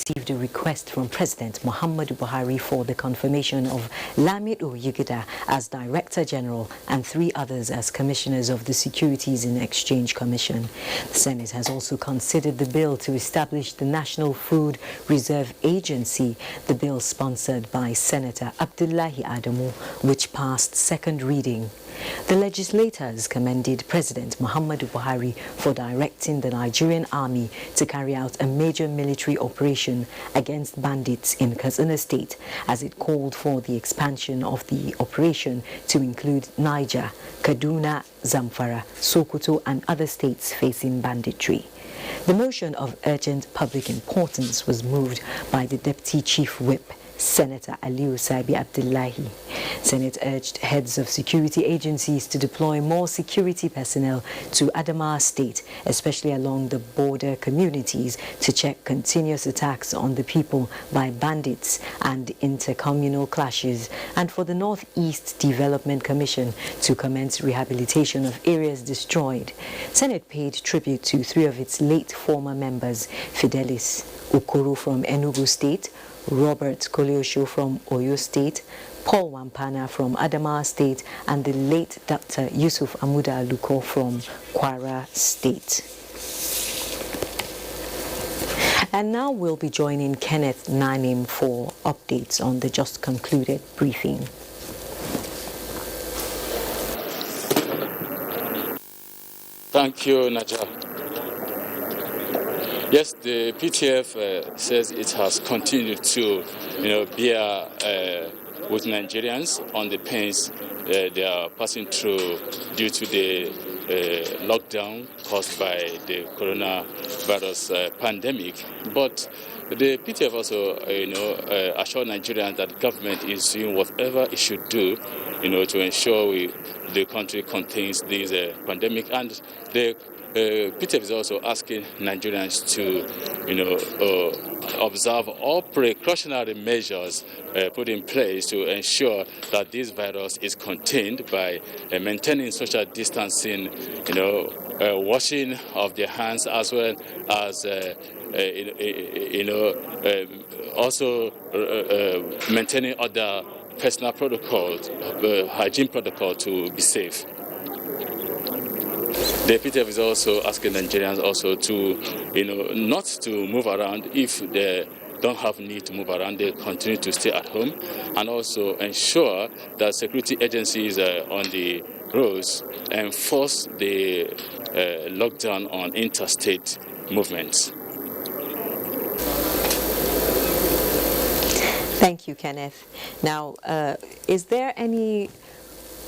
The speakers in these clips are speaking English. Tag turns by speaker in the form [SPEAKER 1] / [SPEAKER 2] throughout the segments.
[SPEAKER 1] received a request from President Muhammadu Buhari for the confirmation of Lamido Yigida as Director General and 3 others as Commissioners of the Securities and Exchange Commission. The Senate has also considered the bill to establish the National Food Reserve Agency, the bill sponsored by Senator Abdullahi Adamu, which passed second reading. The legislators commended President Muhammadu Buhari for directing the Nigerian army to carry out a major military operation against bandits in Katsina State, as it called for the expansion of the operation to include Niger, Kaduna, Zamfara, Sokoto and other states facing banditry. The motion of urgent public importance was moved by the Deputy Chief Whip, Senator Aliyu Sabi Abdullahi. Senate urged heads of security agencies to deploy more security personnel to Adamawa State, especially along the border communities, to check continuous attacks on the people by bandits and intercommunal clashes, and for the Northeast Development Commission to commence rehabilitation of areas destroyed. Senate paid tribute to 3 of its late former members, Fidelis Okoro from Enugu State, Robert Koliosho from Oyo State, Paul Wampana from Adamawa State, and the late Dr. Yusuf Amuda Aluko from Kwara State. And now we'll be joining Kenneth Nanim for updates on the just concluded briefing.
[SPEAKER 2] Thank you, Naja. Yes, the PTF says it has continued to, bear with Nigerians on the pains they are passing through due to the lockdown caused by the coronavirus pandemic. But the PTF also, assured Nigerians that government is doing whatever it should do, to ensure the country contains this pandemic, and the PTF is also asking Nigerians to, observe all precautionary measures put in place to ensure that this virus is contained by maintaining social distancing, washing of their hands, as well as, also maintaining other personal protocols, hygiene protocol to be safe. The PTF is also asking Nigerians also to, not to move around if they don't have need to move around. They continue to stay at home, and also ensure that security agencies on the roads enforce the lockdown on interstate movements.
[SPEAKER 1] Thank you, Kenneth. Now, is there any,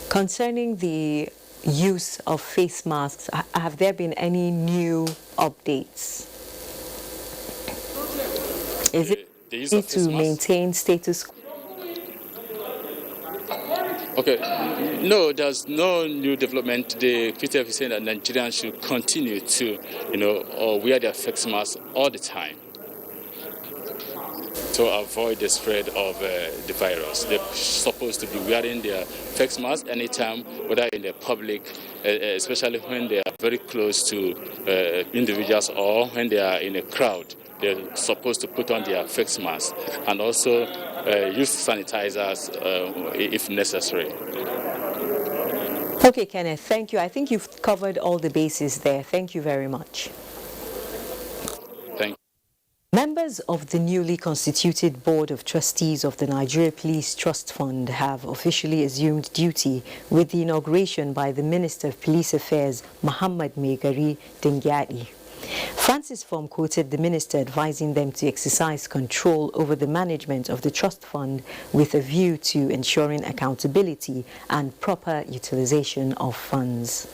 [SPEAKER 1] concerning the use of face masks, have there been any new updates? Is it to maintain status quo?
[SPEAKER 2] Okay, no, there's no new development. The PTF is saying that Nigerians should continue to, wear their face masks all the time to avoid the spread of the virus. They're supposed to be wearing their face mask anytime, whether in the public, especially when they are very close to individuals or when they are in a crowd. They're supposed to put on their face mask, and also use sanitizers if necessary.
[SPEAKER 1] Okay, Kenneth, thank you. I think you've covered all the bases there. Thank you very much.
[SPEAKER 2] Thank you.
[SPEAKER 1] Members of the newly constituted Board of Trustees of the Nigeria Police Trust Fund have officially assumed duty with the inauguration by the Minister of Police Affairs, Muhammad Megari Dingyadi. Francis Form quoted the minister advising them to exercise control over the management of the trust fund with a view to ensuring accountability and proper utilization of funds.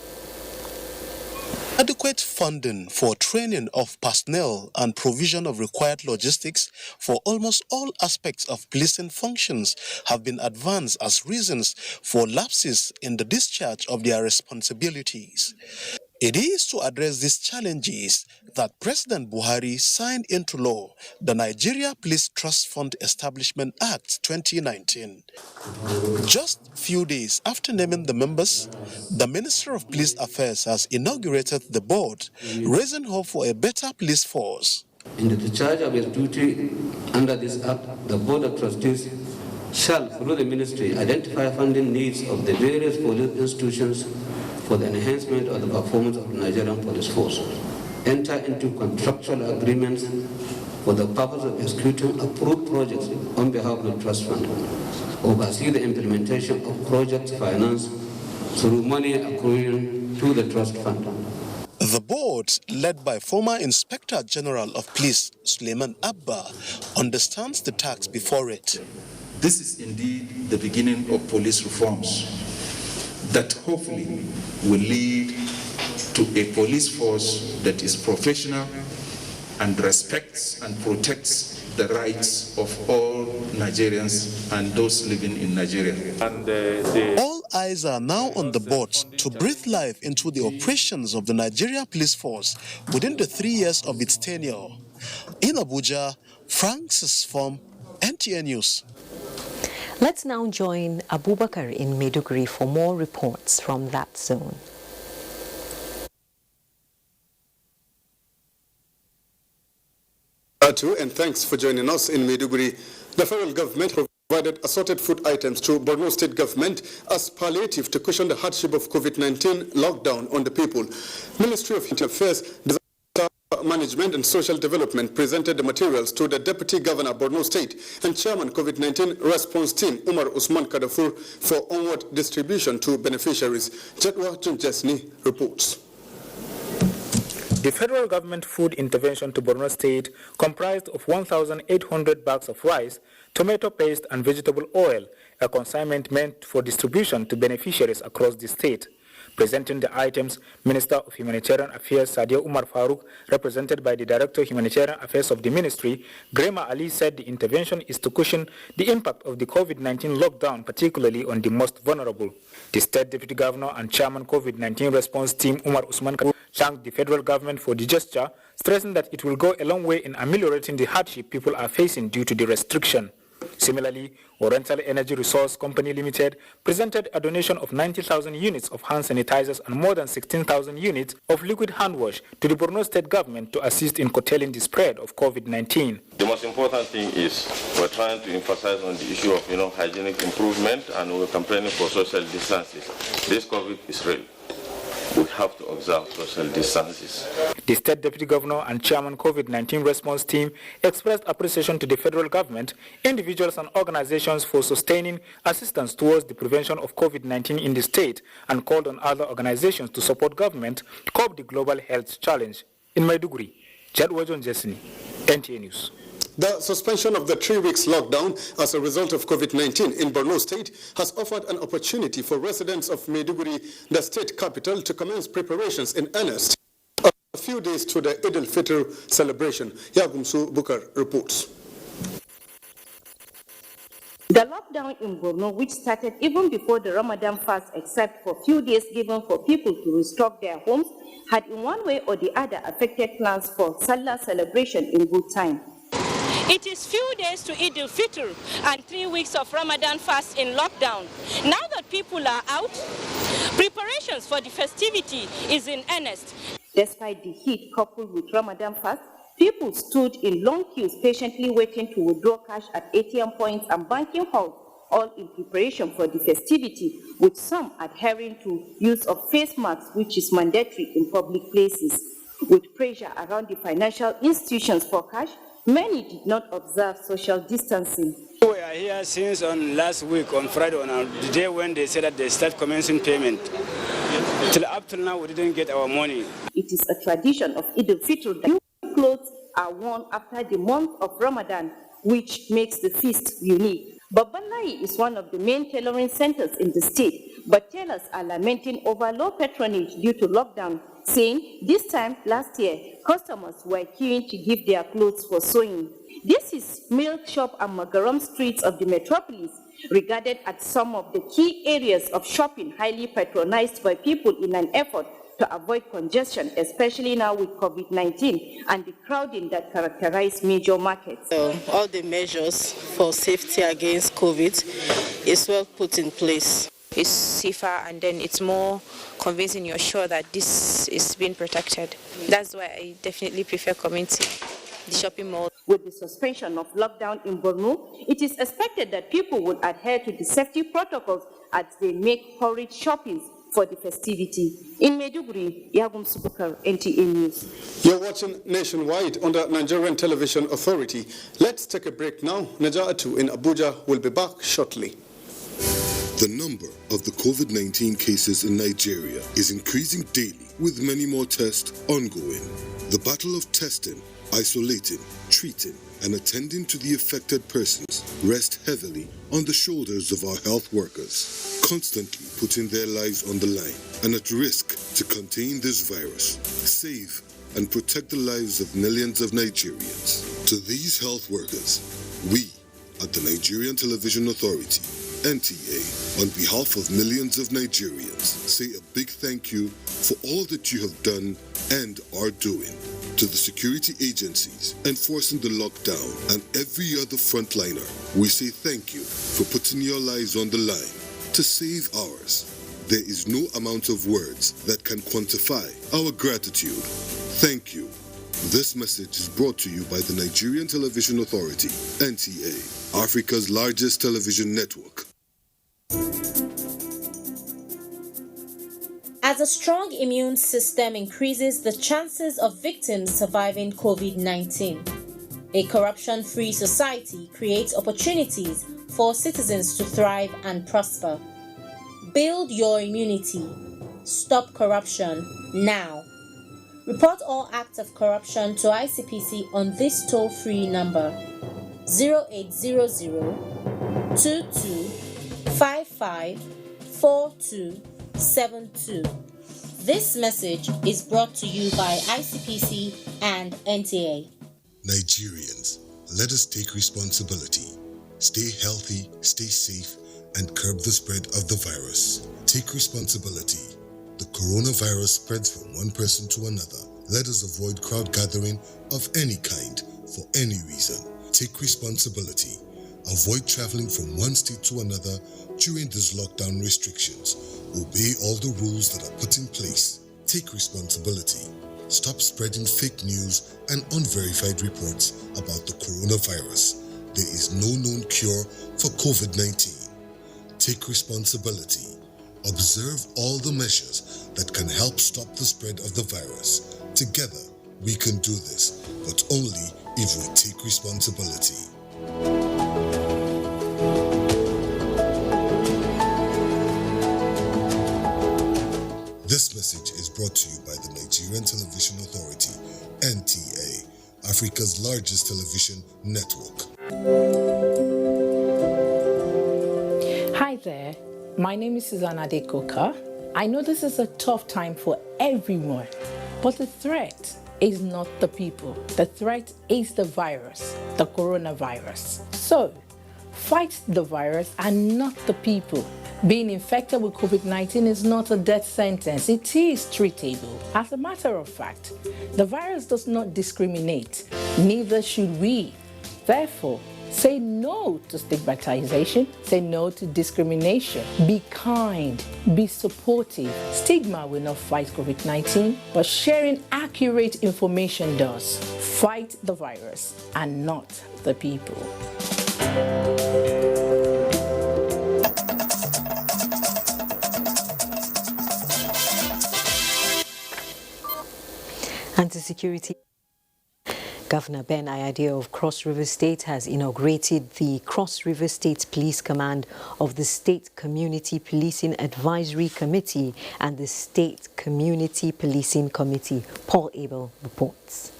[SPEAKER 3] Adequate funding for training of personnel and provision of required logistics for almost all aspects of policing functions have been advanced as reasons for lapses in the discharge of their responsibilities. It is to address these challenges that President Buhari signed into law the Nigeria Police Trust Fund Establishment Act 2019. Just a few days after naming the members, the Minister of Police Affairs has inaugurated the board, raising hope for a better police force.
[SPEAKER 4] In the discharge of its duty under this Act, the Board of Trustees shall, through the Ministry, identify funding needs of the various police institutions for the enhancement of the performance of the Nigerian Police Force, enter into contractual agreements for the purpose of executing approved projects on behalf of the Trust Fund, oversee the implementation of projects financed through money accruing to the Trust Fund.
[SPEAKER 3] The board, led by former Inspector General of Police Suleiman Abba, understands the task before it.
[SPEAKER 5] This is indeed the beginning of police reforms that hopefully will lead to a police force that is professional and respects and protects the rights of all Nigerians and those living in Nigeria.
[SPEAKER 3] All eyes are now on the board to breathe life into the operations of the Nigeria Police Force within the 3 years of its tenure. In Abuja, Francis from NTA News.
[SPEAKER 1] Let's now join Abubakar in Maiduguri for more reports from that zone.
[SPEAKER 6] And thanks for joining us in Maiduguri. The federal government provided assorted food items to Borno State government as palliative to cushion the hardship of COVID-19 lockdown on the people. Ministry of Internal Affairs, Disaster Management and Social Development presented the materials to the Deputy Governor Borno State and Chairman COVID-19 Response Team Umar Usman Kadafur for onward distribution to beneficiaries. Jadwa Junjesni reports.
[SPEAKER 7] The federal government food intervention to Borno State comprised of 1,800 bags of rice, tomato paste and vegetable oil, a consignment meant for distribution to beneficiaries across the state. Presenting the items, Minister of Humanitarian Affairs Sadia Umar Farouk, represented by the Director of Humanitarian Affairs of the Ministry, Grema Ali, said the intervention is to cushion the impact of the COVID-19 lockdown, particularly on the most vulnerable. The State Deputy Governor and Chairman COVID-19 Response Team Umar Usman thanked the federal government for the gesture, stressing that it will go a long way in ameliorating the hardship people are facing due to the restriction. Similarly, Oriental Energy Resource Company Limited presented a donation of 90,000 units of hand sanitizers and more than 16,000 units of liquid hand wash to the Borno State government to assist in curtailing the spread of COVID-19.
[SPEAKER 8] The most important thing is we're trying to emphasize on the issue of hygienic improvement, and we're campaigning for social distances. This COVID is real. We have to observe social distances.
[SPEAKER 7] The State Deputy Governor and Chairman COVID-19 Response Team expressed appreciation to the federal government, individuals and organizations for sustaining assistance towards the prevention of COVID-19 in the state and called on other organizations to support government to cope the global health challenge. In Maiduguri, Jadwajon Jesni, NTA News.
[SPEAKER 6] The suspension of the 3 weeks lockdown as a result of COVID-19 in Borno State has offered an opportunity for residents of Maiduguri, the state capital, to commence preparations in earnest a few days to the Eid al-Fitr celebration. Yagumsu Bukar reports.
[SPEAKER 9] The lockdown in Borno, which started even before the Ramadan fast, except for a few days given for people to restock their homes, had in one way or the other affected plans for Salah celebration in good time.
[SPEAKER 10] It is few days to Eid al-Fitr and 3 weeks of Ramadan fast in lockdown. Now that people are out, preparations for the festivity is in earnest.
[SPEAKER 9] Despite the heat coupled with Ramadan fast, people stood in long queues patiently waiting to withdraw cash at ATM points and banking halls, all in preparation for the festivity, with some adhering to use of face masks, which is mandatory in public places. With pressure around the financial institutions for cash, many did not observe social distancing.
[SPEAKER 11] We are here since on last week, on Friday, on the day when they said that they start commencing payment. Up till now, we didn't get our money.
[SPEAKER 9] It is a tradition of Eid al-Fitr that new clothes are worn after the month of Ramadan, which makes the feast unique. Babalai is one of the main tailoring centers in the state, but tailors are lamenting over low patronage due to lockdown, saying this time last year, customers were queuing to give their clothes for sewing. This is Milk Shop and Magaram streets of the metropolis, regarded as some of the key areas of shopping highly patronized by people in an effort to avoid congestion, especially now with COVID-19 and the crowding that characterize major markets.
[SPEAKER 12] All the measures for safety against COVID is well put in place.
[SPEAKER 13] It's safer, and then it's more convincing you're sure that this is being protected. That's why I definitely prefer community. the shopping mall.
[SPEAKER 9] With the suspension of lockdown in Borno, it is expected that people will adhere to the safety protocols as they make hurried shopping for the festivity. In Maiduguri, Yagum Subukar, NTA News.
[SPEAKER 6] You're watching Nationwide on the Nigerian Television Authority. Let's take a break now. Naja'atu in Abuja will be back shortly.
[SPEAKER 14] The number of the COVID-19 cases in Nigeria is increasing daily, with many more tests ongoing. The battle of testing, isolating, treating, and attending to the affected persons rests heavily on the shoulders of our health workers, constantly putting their lives on the line and at risk to contain this virus, save and protect the lives of millions of Nigerians. To these health workers, we at the Nigerian Television Authority, NTA, on behalf of millions of Nigerians, say a big thank you for all that you have done and are doing. To the security agencies enforcing the lockdown and every other frontliner, we say thank you for putting your lives on the line to save ours. There is no amount of words that can quantify our gratitude. Thank you. This message is brought to you by the Nigerian Television Authority, NTA, Africa's largest television network.
[SPEAKER 15] As a strong immune system increases the chances of victims surviving COVID-19, a corruption-free society creates opportunities for citizens to thrive and prosper. Build your immunity. Stop corruption now. Report all acts of corruption to ICPC on this toll-free number 0800 22 55 4272. This message is brought to you by ICPC and NTA.
[SPEAKER 14] Nigerians, let us take responsibility. Stay healthy, stay safe, and curb the spread of the virus. Take responsibility. The coronavirus spreads from one person to another. Let us avoid crowd gathering of any kind for any reason. Take responsibility. Avoid traveling from one state to another during these lockdown restrictions. Obey all the rules that are put in place. Take responsibility. Stop spreading fake news and unverified reports about the coronavirus. There is no known cure for COVID-19. Take responsibility. Observe all the measures that can help stop the spread of the virus. Together, we can do this, but only if we take responsibility. This message is brought to you by the Nigerian Television Authority, NTA, Africa's largest television network.
[SPEAKER 16] Hi there, my name is Susanna Dekoka. I know this is a tough time for everyone, but the threat is not the people. The threat is the virus, the coronavirus. So, fight the virus and not the people. Being infected with COVID-19 is not a death sentence. It is treatable. As a matter of fact, the virus does not discriminate. Neither should we. Therefore, say no to stigmatization. Say no to discrimination. Be kind. Be supportive. Stigma will not fight COVID-19, but sharing accurate information does. Fight the virus and not the people.
[SPEAKER 1] Anti-security Governor Ben Ayade of Cross River State has inaugurated the Cross River State Police Command of the State Community Policing Advisory Committee and the State Community Policing Committee. Paul Abel reports.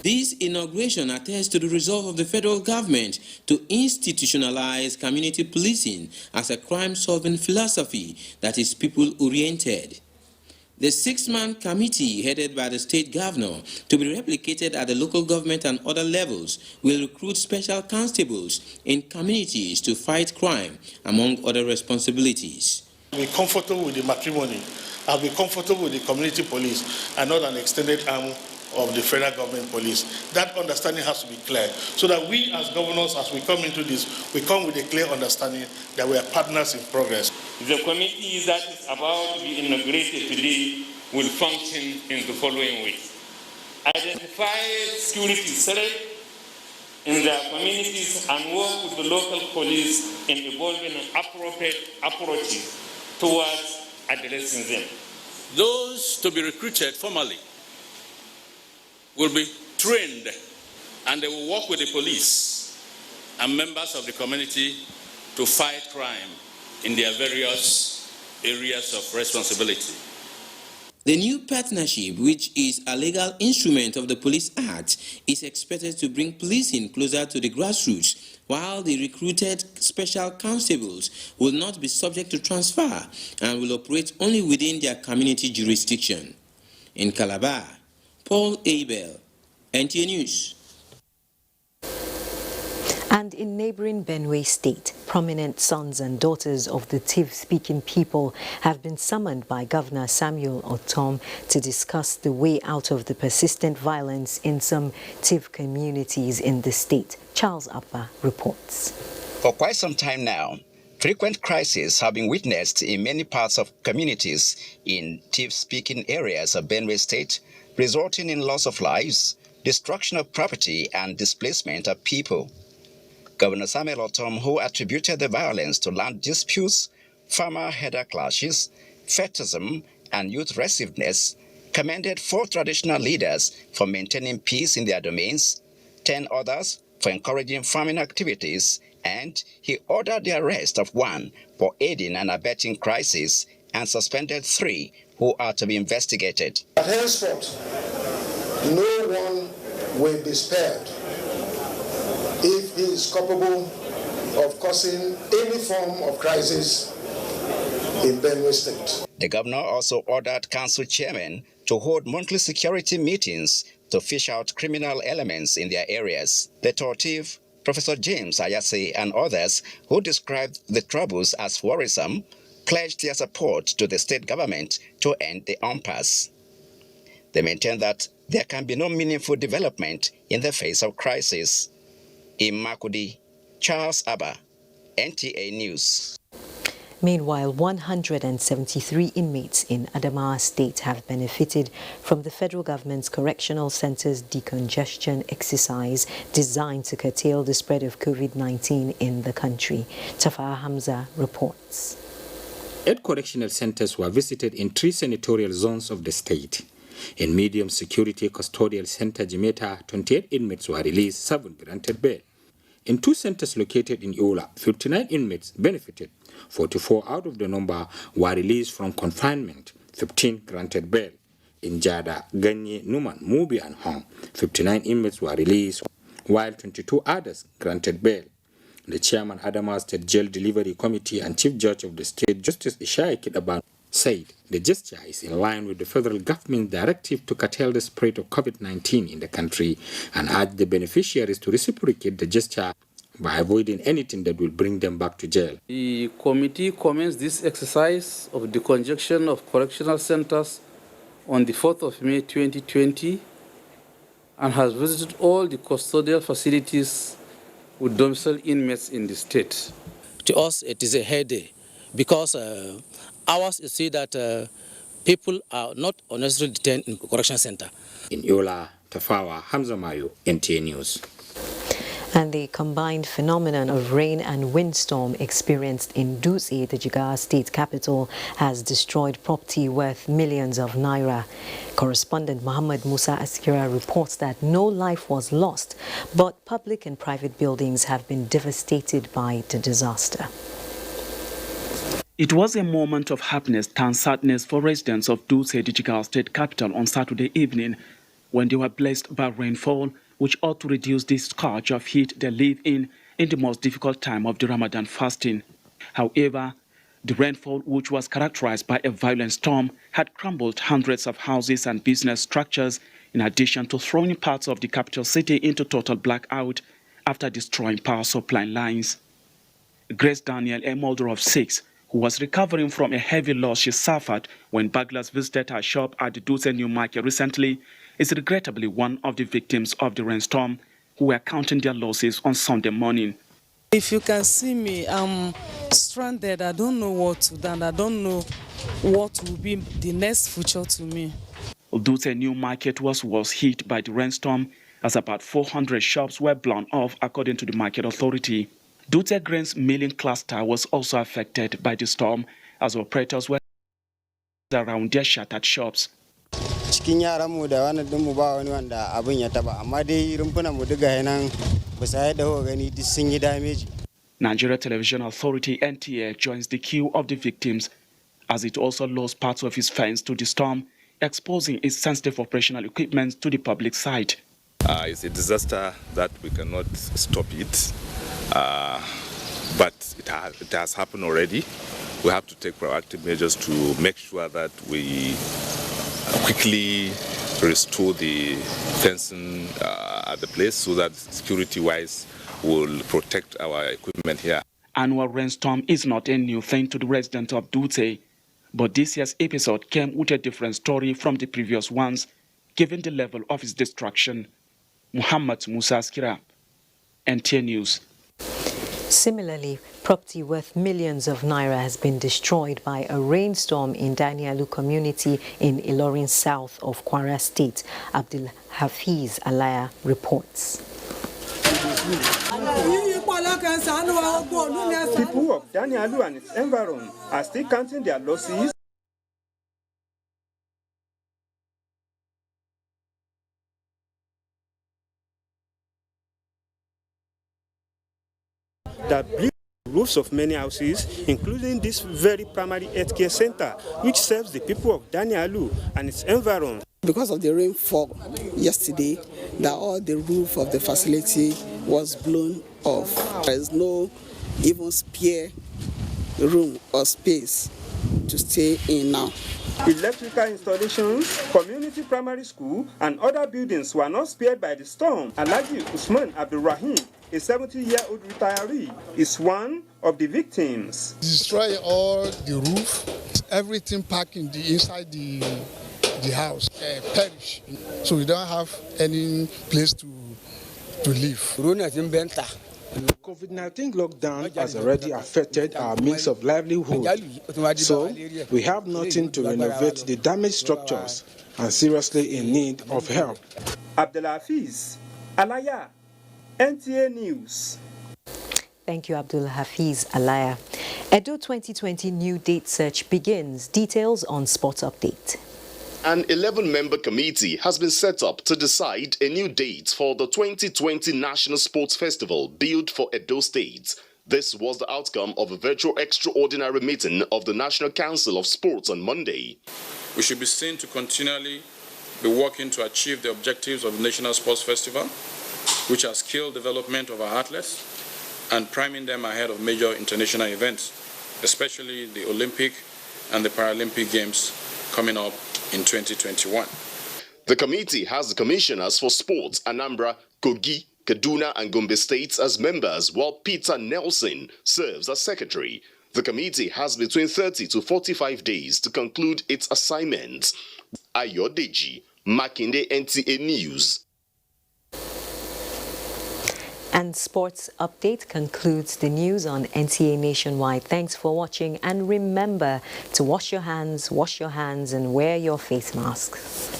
[SPEAKER 17] This inauguration attests to the resolve of the federal government to institutionalize community policing as a crime-solving philosophy that is people-oriented. The 6-man committee, headed by the state governor, to be replicated at the local government and other levels, will recruit special constables in communities to fight crime, among other responsibilities.
[SPEAKER 18] I'll be comfortable with the matrimony. I'll be comfortable with the community police and not an extended arm of the federal government police. That understanding has to be clear, so that we as governors, as we come into this, we come with a clear understanding that we are partners in progress.
[SPEAKER 19] The committee that is about to be inaugurated today will function in the following ways. identify security threats in their communities, and work with the local police in evolving an appropriate approach towards addressing them.
[SPEAKER 20] Those to be recruited formally will be trained and they will work with the police and members of the community to fight crime in their various areas of responsibility.
[SPEAKER 17] The new partnership, which is a legal instrument of the Police Act, is expected to bring policing closer to the grassroots, while the recruited special constables will not be subject to transfer and will operate only within their community jurisdiction. In Calabar, Paul Abel, NTA News.
[SPEAKER 1] And in neighboring Benue State, prominent sons and daughters of the Tiv-speaking people have been summoned by Governor Samuel Ortom to discuss the way out of the persistent violence in some Tiv communities in the state. Charles Appa reports.
[SPEAKER 21] For quite some time now, frequent crises have been witnessed in many parts of communities in Tiv-speaking areas of Benue State, resulting in loss of lives, destruction of property, and displacement of people. Governor Samuel Ortom, who attributed the violence to land disputes, farmer-herder clashes, fetishism, and youth restiveness, commended 4 traditional leaders for maintaining peace in their domains, 10 others for encouraging farming activities, and he ordered the arrest of 1 for aiding and abetting crisis and suspended 3 who are to be investigated.
[SPEAKER 22] Henceforth, no one will be spared if he is culpable of causing any form of crisis in Benue State.
[SPEAKER 21] The governor also ordered council chairmen to hold monthly security meetings to fish out criminal elements in their areas. The Tortiv, Professor James Ayase, and others who described the troubles as worrisome pledged their support to the state government to end the impasse. They maintain that there can be no meaningful development in the face of crisis. In Makudi, Charles Abba, NTA News.
[SPEAKER 1] Meanwhile, 173 inmates in Adamawa State have benefited from the federal government's correctional centers decongestion exercise designed to curtail the spread of COVID-19 in the country. Tafa Hamza reports.
[SPEAKER 7] 8 correctional centers were visited in 3 senatorial zones of the state. In medium security custodial center Jimeta, 28 inmates were released, 7 granted bail. In 2 centers located in Yola, 59 inmates benefited. 44 out of the number were released from confinement, 15 granted bail. In Jada, Ganye, Numan, Mubi, and Hong, 59 inmates were released, while 22 others granted bail. The chairman, Adamawa State Jail Delivery Committee and Chief Judge of the State, Justice Ishai Kidaban, said the gesture is in line with the federal government's directive to curtail the spread of COVID-19 in the country and urged the beneficiaries to reciprocate the gesture by avoiding anything that will bring them back to jail.
[SPEAKER 23] The committee commenced this exercise of decongestion of correctional centers on the 4th of May 2020 and has visited all the custodial facilities with domicile inmates in the state.
[SPEAKER 24] To us, it is a headache because ours is see that people are not unnecessarily detained in correction center.
[SPEAKER 7] In Yola, Tafawa, Hamza Mayo, NTA News.
[SPEAKER 1] And the combined phenomenon of rain and windstorm experienced in Dutse, the Jigawa state capital, has destroyed property worth millions of naira. Correspondent Muhammad Musa Askira reports that no life was lost, but public and private buildings have been devastated by the disaster.
[SPEAKER 25] It was a moment of happiness and sadness for residents of Dutse, the Jigawa state capital, on Saturday evening when they were blessed by rainfall, which ought to reduce the scourge of heat they live in the most difficult time of the Ramadan fasting. However, the rainfall, which was characterized by a violent storm, had crumbled hundreds of houses and business structures, in addition to throwing parts of the capital city into total blackout after destroying power supply lines. Grace Daniel, a mother of 6, who was recovering from a heavy loss she suffered when burglars visited her shop at the Dutse New Market recently, is regrettably one of the victims of the rainstorm who were counting their losses on Sunday morning.
[SPEAKER 26] If you can see me, I'm stranded. I don't know what to do, and I don't know what will be the next future to me.
[SPEAKER 25] Dutse New Market was hit by the rainstorm as about 400 shops were blown off, according to the market authority. Dutse Grains milling cluster was also affected by the storm as operators were around their shattered shops.
[SPEAKER 2] Cikin yaran mu da wani dinmu ba wani wanda abin ya taba, amma dai rumfunan mu duka yanan bisa yadda ho gani duk sun yi damage.
[SPEAKER 25] Nigeria Television Authority NTA joins the queue of the victims as it also lost parts of its fence to the storm, exposing its sensitive operational equipment to the public sight.
[SPEAKER 3] It's a disaster that we cannot stop it, but it has happened already. We have to take proactive measures to make sure that we quickly restore the fencing at the place so that security-wise will protect our equipment here.
[SPEAKER 25] Annual rainstorm is not a new thing to the residents of Dutse, but this year's episode came with a different story from the previous ones, given the level of its destruction. Muhammad Musa Skirab, NTA News.
[SPEAKER 1] Similarly, property worth millions of naira has been destroyed by a rainstorm in Danialu community in Ilorin south of Kwara State. Abdul Hafiz Alaya reports.
[SPEAKER 4] People of Danialu and its environment are still counting their losses. That blew the roofs of many houses, including this very primary healthcare center, which serves the people of Danialu and its environs.
[SPEAKER 5] Because of the rainfall yesterday, that all the roof of the facility was blown off. There is no even spare room or space to stay in now.
[SPEAKER 4] Electrical installations, community primary school, and other buildings were not spared by the storm. Alhaji Usman Abdulrahim, a 70-year-old retiree, is one of the victims.
[SPEAKER 8] Destroy all the roof, everything packed inside the house, perish. So we don't have any place to live.
[SPEAKER 10] The COVID-19 lockdown has already affected our means of livelihood, so we have nothing to renovate the damaged structures and seriously in need of help.
[SPEAKER 4] Abdulaziz Alaya, NTA News.
[SPEAKER 1] Thank you, Abdul Hafiz Alaya. Edo 2020 new date search begins. Details on Sports Update.
[SPEAKER 27] An 11-member committee has been set up to decide a new date for the 2020 National Sports Festival billed for Edo State. This was the outcome of a virtual extraordinary meeting of the National Council of Sports on Monday.
[SPEAKER 20] We should be seen to continually be working to achieve the objectives of the National Sports Festival, which are skill development of our athletes and priming them ahead of major international events, especially the Olympic and the Paralympic Games coming up in 2021.
[SPEAKER 27] The committee has the commissioners for sports Anambra, Kogi, Kaduna and Gombe states as members, while Peter Nelson serves as secretary. The committee has between 30 to 45 days to conclude its assignments. Ayodeji, Makinde, NTA News.
[SPEAKER 1] And Sports Update concludes the news on NTA Nationwide. Thanks for watching, and remember to wash your hands, and wear your face masks.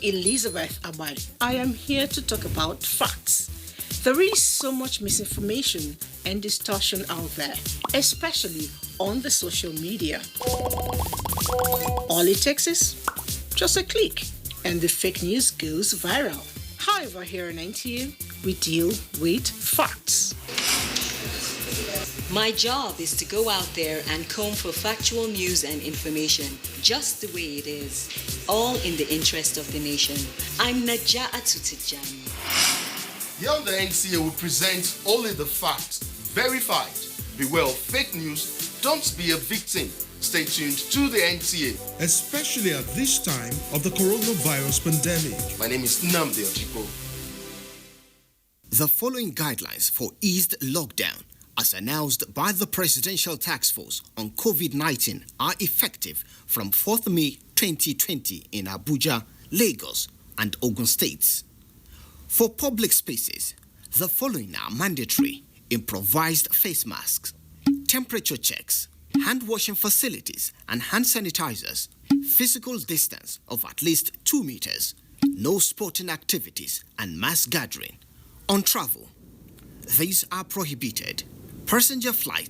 [SPEAKER 28] Elizabeth Abali. I am here to talk about facts. There is so much misinformation and distortion out there, especially on the social media. All it takes is just a click and the fake news goes viral. However, here in NTA, we deal with facts.
[SPEAKER 29] My job is to go out there and comb for factual news and information, just the way it is, all in the interest of the nation. I'm Naja'atu Tijani.
[SPEAKER 30] Here on the NTA, we present only the facts, verified. Beware of fake news, don't be a victim. stay tuned to the NTA.
[SPEAKER 6] Especially at this time of the coronavirus pandemic.
[SPEAKER 30] My name is Nnamdi Ojipo.
[SPEAKER 9] The following guidelines for eased lockdown, as announced by the Presidential Task Force on COVID-19, are effective from 4th May 2020 in Abuja, Lagos, and Ogun states. For public spaces, the following are mandatory: improvised face masks, temperature checks, hand washing facilities and hand sanitizers, physical distance of at least 2 meters, no sporting activities and mass gathering. On travel, these are prohibited: passenger flights